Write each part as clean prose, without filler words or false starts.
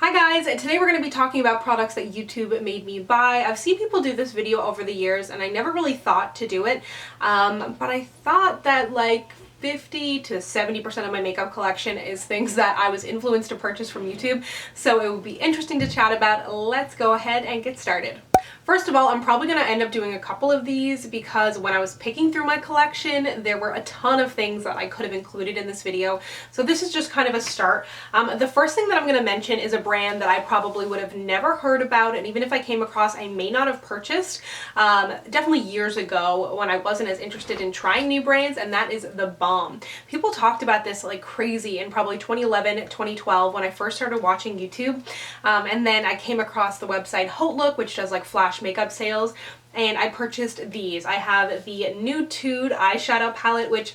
Hi guys, and today we're going to be talking about products that YouTube made me buy. I've seen people do this video over the years and I never really thought to do it, but I thought that like 50 to 70% of my makeup collection is things that I was influenced to purchase from YouTube, so it would be interesting to chat about. Let's go ahead and get started. First of all, I'm probably going to end up doing a couple of these because when I was picking through my collection, there were a ton of things that I could have included in this video. So this is just kind of a start. The first thing that I'm going to mention is a brand that I probably would have never heard about, and even if I came across, I may not have purchased, definitely years ago when I wasn't as interested in trying new brands, and that is the Balm. People talked about this like crazy in probably 2011, 2012 when I first started watching YouTube, and then I came across the website Look, which does like flash makeup sales, and I purchased these. I have the Nude Tude eyeshadow palette, which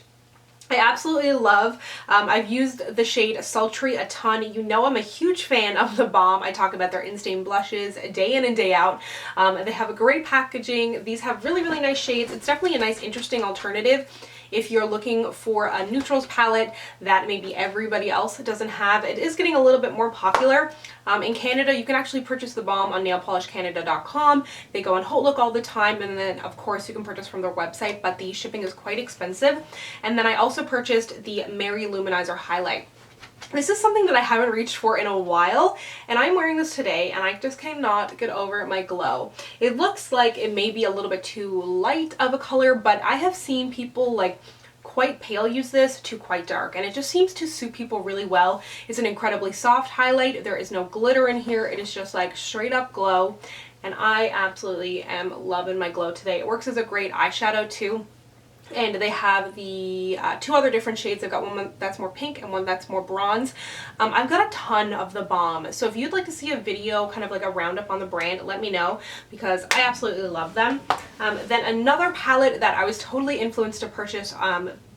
I absolutely love. I've used the shade Sultry a ton. You know I'm a huge fan of the Balm. I talk about their in-stain blushes day in and day out. They have a great packaging. These have really, really nice shades. It's definitely a nice, interesting alternative if you're looking for a neutrals palette that maybe everybody else doesn't have. It is getting a little bit more popular. In Canada, you can actually purchase the Balm on nailpolishcanada.com. They go on Look all the time, and then of course you can purchase from their website, but the shipping is quite expensive. And then I also purchased the Mary Luminizer Highlight. This is something that I haven't reached for in a while, and I'm wearing this today and I just cannot get over my glow. It looks like it may be a little bit too light of a color, but I have seen people like quite pale use this to quite dark, and it just seems to suit people really well. It's an incredibly soft highlight. There is no glitter in here. It is just like straight up glow, and I absolutely am loving my glow today. It works as a great eyeshadow too. And they have the two other different shades. I've got one that's more pink and one that's more bronze. I've got a ton of the Balm, so if you'd like to see a video, kind of like a roundup on the brand, let me know because I absolutely love them. Then another palette that I was totally influenced to purchase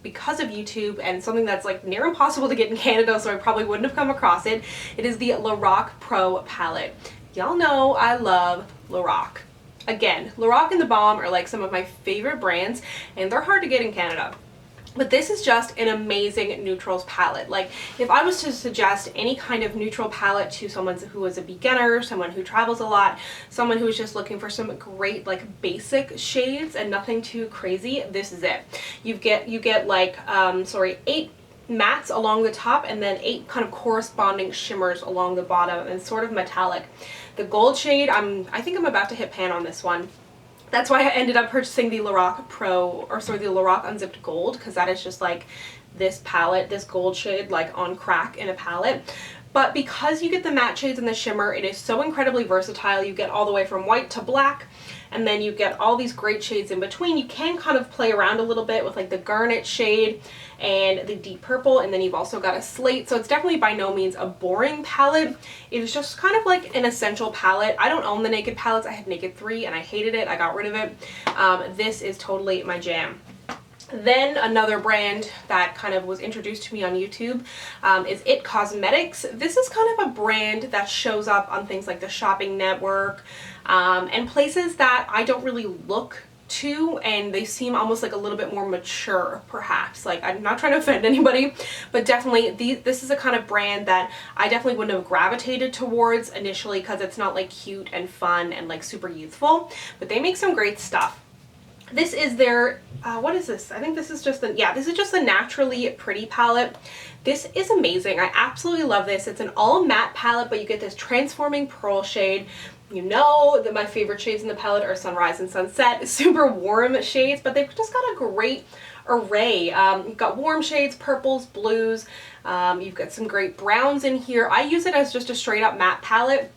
because of YouTube, and something that's like near impossible to get in Canada, so I probably wouldn't have come across it. It is the Lorac Pro palette. Y'all know I love Lorac. Again, Lorac and the Balm are like some of my favorite brands, and they're hard to get in Canada. But this is just an amazing neutrals palette. Like, if I was to suggest any kind of neutral palette to someone who is a beginner, someone who travels a lot, someone who is just looking for some great like basic shades and nothing too crazy, this is it. You get like 8 mattes along the top and then 8 kind of corresponding shimmers along the bottom and sort of metallic. The gold shade, I think I'm about to hit pan on this one. That's why I ended up purchasing the Lorac the Lorac Unzipped Gold, because that is just like this palette, this gold shade like on crack in a palette. But because you get the matte shades and the shimmer, it is so incredibly versatile. You get all the way from white to black, and then you get all these great shades in between. You can kind of play around a little bit with like the garnet shade and the deep purple, and then you've also got a slate. So it's definitely by no means a boring palette. It is just kind of like an essential palette. I don't own the Naked palettes. I had Naked 3 and I hated it. I got rid of it. This is totally my jam. Then another brand that kind of was introduced to me on YouTube is IT Cosmetics. This is kind of a brand that shows up on things like the Shopping Network and places that I don't really look to, and they seem almost like a little bit more mature perhaps. Like, I'm not trying to offend anybody, but definitely this is a kind of brand that I definitely wouldn't have gravitated towards initially because it's not like cute and fun and like super youthful, but they make some great stuff. This is their, what is this? I think this is just this is just a Naturally Pretty palette. This is amazing. I absolutely love this. It's an all matte palette, but you get this transforming pearl shade. You know that my favorite shades in the palette are Sunrise and Sunset, super warm shades, but they've just got a great array. You've got warm shades, purples, blues, you've got some great browns in here. I use it as just a straight up matte palette.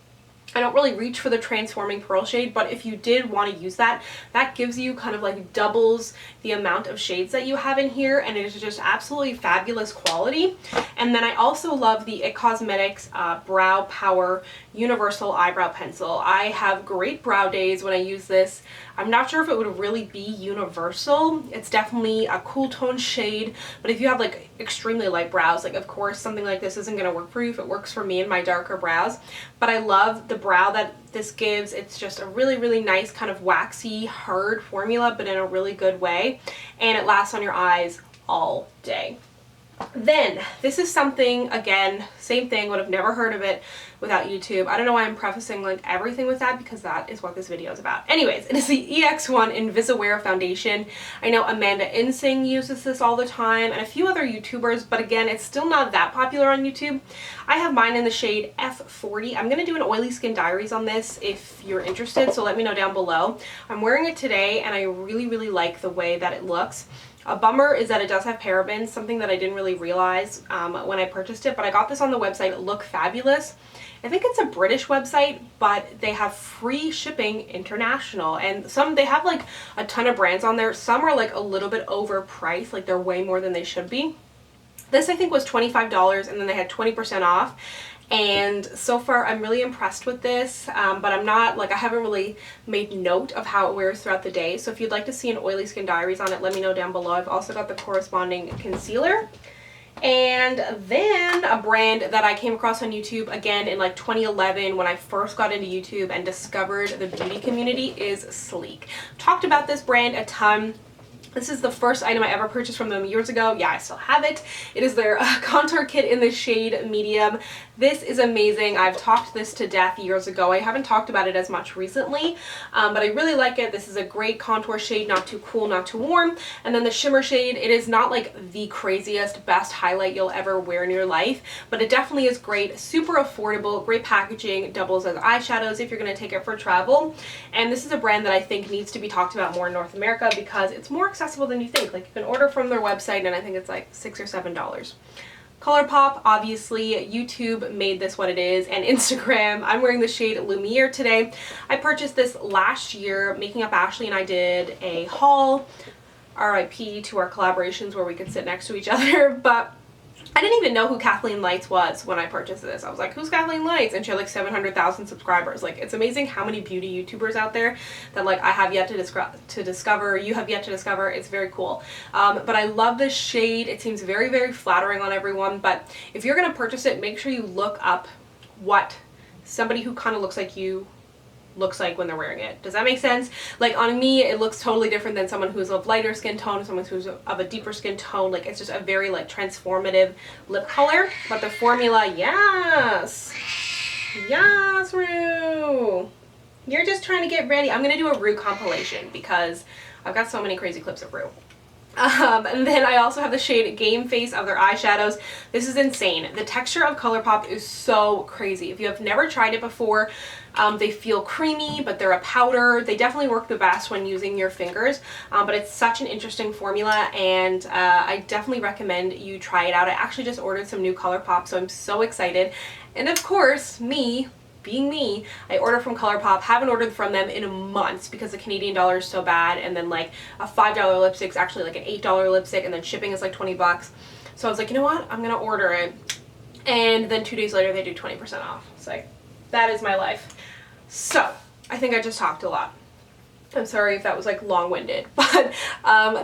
I don't really reach for the transforming pearl shade, but if you did want to use that, that gives you kind of like doubles the amount of shades that you have in here, and it is just absolutely fabulous quality. And then I also love the IT Cosmetics Brow Power Universal Eyebrow Pencil. I have great brow days when I use this. I'm not sure if it would really be universal. It's definitely a cool tone shade, but if you have like extremely light brows, like of course something like this isn't going to work for you if it works for me and my darker brows. But I love the brow that this gives. It's just a really, really nice kind of waxy, hard formula, but in a really good way, and it lasts on your eyes all day. Then, this is something, again, same thing, would have never heard of it without YouTube. I don't know why I'm prefacing like everything with that, because that is what this video is about. Anyways, it is the EX1 Invisiwear Foundation. I know Amanda Insing uses this all the time, and a few other YouTubers, but again, it's still not that popular on YouTube. I have mine in the shade F40. I'm going to do an oily skin diaries on this if you're interested, so let me know down below. I'm wearing it today, and I really, really like the way that it looks. A bummer is that it does have parabens, something that I didn't really realize when I purchased it, but I got this on the website Look Fabulous. I think it's a British website, but they have free shipping international, and they have like a ton of brands on there. Some are like a little bit overpriced, like they're way more than they should be. This I think was $25, and then they had 20% off. And so far I'm really impressed with this, but I'm not, like, I haven't really made note of how it wears throughout the day. So if you'd like to see an oily skin diaries on it, let me know down below. I've also got the corresponding concealer. And then a brand that I came across on YouTube again in like 2011 when I first got into YouTube and discovered the beauty community is Sleek. Talked about this brand a ton. This is the first item I ever purchased from them years ago. Yeah, I still have it. It is their contour kit in the shade medium. This is amazing. I've talked this to death years ago. I haven't talked about it as much recently, but I really like it. This is a great contour shade, not too cool, not too warm. And then the shimmer shade, it is not like the craziest, best highlight you'll ever wear in your life, but it definitely is great. Super affordable, great packaging, doubles as eyeshadows if you're going to take it for travel. And this is a brand that I think needs to be talked about more in North America because it's more accessible than you think. Like, you can order from their website and I think it's like $6 or $7. ColourPop, obviously, YouTube made this what it is, and Instagram. I'm wearing the shade Lumiere today. I purchased this last year. Making Up Ashley and I did a haul. RIP to our collaborations where we could sit next to each other, but I didn't even know who Kathleen Lights was when I purchased this. I was like, who's Kathleen Lights? And she had like 700,000 subscribers. Like, it's amazing how many beauty YouTubers out there that like I have yet to discover, you have yet to discover. It's very cool. But I love this shade. It seems very, very flattering on everyone. But if you're going to purchase it, make sure you look up what somebody who kind of looks like you looks like when they're wearing it. Does that make sense? Like, on me it looks totally different than someone who's of lighter skin tone, someone who's of a deeper skin tone. Like, it's just a very like transformative lip color. But the formula, yes, Rue, you're just trying to get ready. I'm gonna do a Rue compilation because I've got so many crazy clips of Rue. And then I also have the shade Game Face of their eyeshadows. This is insane. The texture of ColourPop is so crazy. If you have never tried it before, they feel creamy, but they're a powder. They definitely work the best when using your fingers, but it's such an interesting formula, and I definitely recommend you try it out. I actually just ordered some new ColourPop, so I'm so excited. And of course, being me, I order from ColourPop, haven't ordered from them in months because the Canadian dollar is so bad, and then like a $5 lipstick is actually like an $8 lipstick, and then shipping is like 20 bucks. So I was like, you know what, I'm gonna order it. And then 2 days later they do 20% off. It's like, that is my life. So I think I just talked a lot. I'm sorry if that was like long-winded, but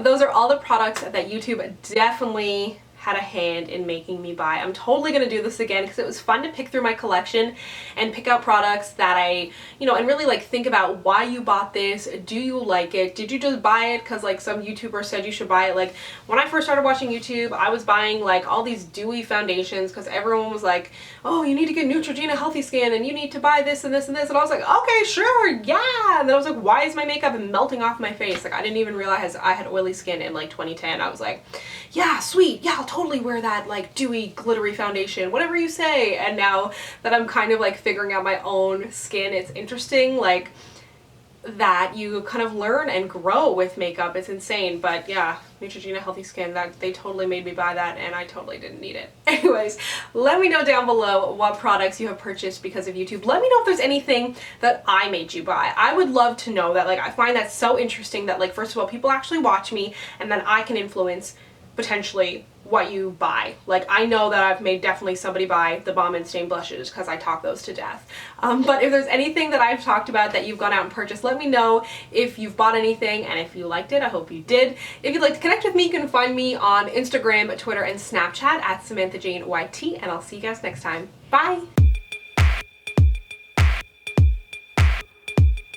those are all the products that YouTube definitely had a hand in making me buy. I'm totally gonna do this again because it was fun to pick through my collection and pick out products that I, and really like think about why you bought this. Do you like it? Did you just buy it because like some YouTuber said you should buy it? Like, when I first started watching YouTube, I was buying like all these dewy foundations because everyone was like, oh, you need to get Neutrogena Healthy Skin and you need to buy this and this and this, and I was like, okay, sure, yeah. And then I was like, why is my makeup melting off my face? Like, I didn't even realize I had oily skin in like 2010. I was like, yeah, sweet, yeah, I'll totally wear that like dewy glittery foundation, whatever you say. And now that I'm kind of like figuring out my own skin, it's interesting like that you kind of learn and grow with makeup. It's insane. But yeah, Neutrogena Healthy Skin, that they totally made me buy that, and I totally didn't need it. Anyways, let me know down below what products you have purchased because of YouTube. Let me know if there's anything that I made you buy. I would love to know that. Like, I find that so interesting that like, first of all, people actually watch me, and then I can influence potentially what you buy. Like, I know that I've made definitely somebody buy the Balm and Stain blushes because I talk those to death. But if there's anything that I've talked about that you've gone out and purchased, let me know if you've bought anything, and if you liked it, I hope you did. If you'd like to connect with me, you can find me on Instagram, Twitter, and Snapchat at SamanthaJaneYT, and I'll see you guys next time. Bye!